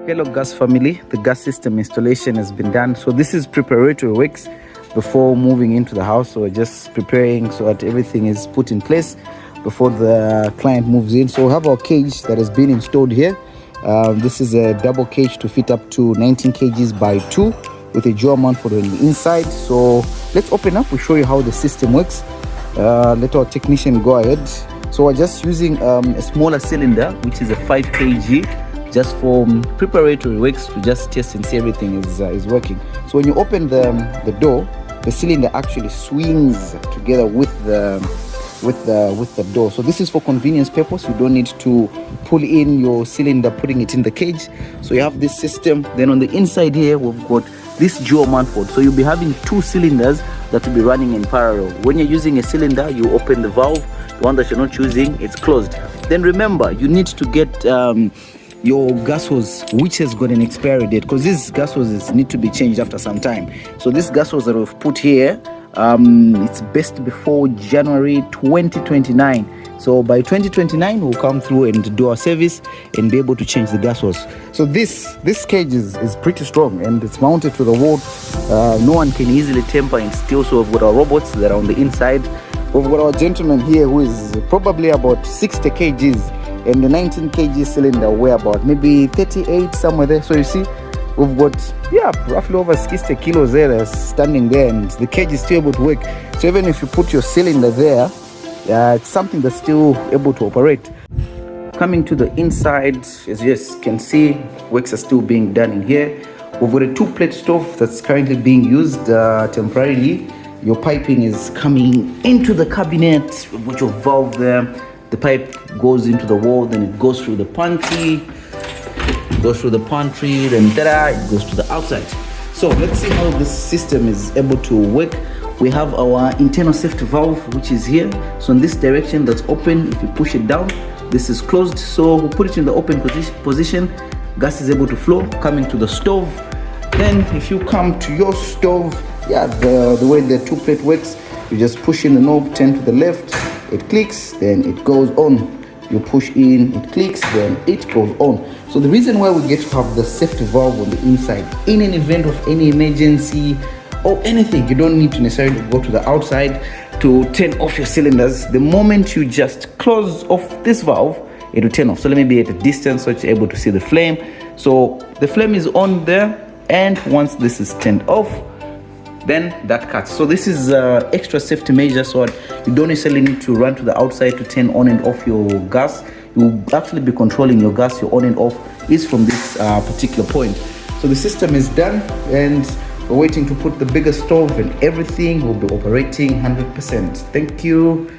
Hello gas family, the gas system installation has been done. So this is preparatory works before moving into the house. So we're just preparing so that everything is put in place before the client moves in. So we have our cage that has been installed here. This is a double cage to fit up to 19 kgs by 2 with a dual manifold on the inside. So let's open up, we'll show you how the system works. Let our technician go ahead. So we're just using a smaller cylinder, which is a 5 kg, just for preparatory works to just test and see everything is working. So when you open the door, the cylinder actually swings together with the door. So this is for convenience purpose. You don't need to pull in your cylinder, putting it in the cage. So you have this system. Then on the inside here, we've got this dual manifold. So you'll be having 2 cylinders that will be running in parallel. When you're using a cylinder, you open the valve. The one that you're not using, it's closed. Then remember, you need to get your gas hose which has got an expiry date, because these gas hoses need to be changed after some time. So this gas hose that we've put here, it's best before January 2029. So by 2029 we'll come through and do our service and be able to change the gas hose. So this cage is pretty strong and it's mounted to the wall. No one can easily tamper and steal. So we've got our robots that are on the inside. We've got our gentleman here who is probably about 60 kgs, and the 19 kg cylinder weigh about maybe 38, somewhere there. So you see, we've got roughly over 60 kilos there that's standing there, and the cage is still able to work. So even if you put your cylinder there, it's something that's still able to operate. Coming to the inside, as you can see, works are still being done in here. We've got a 2-plate stove that's currently being used temporarily. Your piping is coming into the cabinet. We've got your valve there. The pipe goes into the wall, then it goes through the pantry, then it goes to the outside. So let's see how this system is able to work. We have our internal safety valve, which is here. So in this direction, that's open. If you push it down, this is closed. So we'll put it in the open position. Gas is able to flow, coming to the stove. Then if you come to your stove, the way the 2-plate works, you just push in the knob, turn to the left, it clicks, then it goes on. You push in, it clicks, then it goes on. So the reason why we get to have the safety valve on the inside, in an event of any emergency or anything, you don't need to necessarily go to the outside to turn off your cylinders. The moment you just close off this valve, it will turn off. So let me be at a distance so you're able to see the flame. So the flame is on there, and once this is turned off, then that cuts. So this is extra safety measure, so you don't necessarily need to run to the outside to turn on and off your gas. You'll actually be controlling your gas. Your on and off is from this particular point. So the system is done, and we're waiting to put the bigger stove, and everything will be operating 100%. Thank you.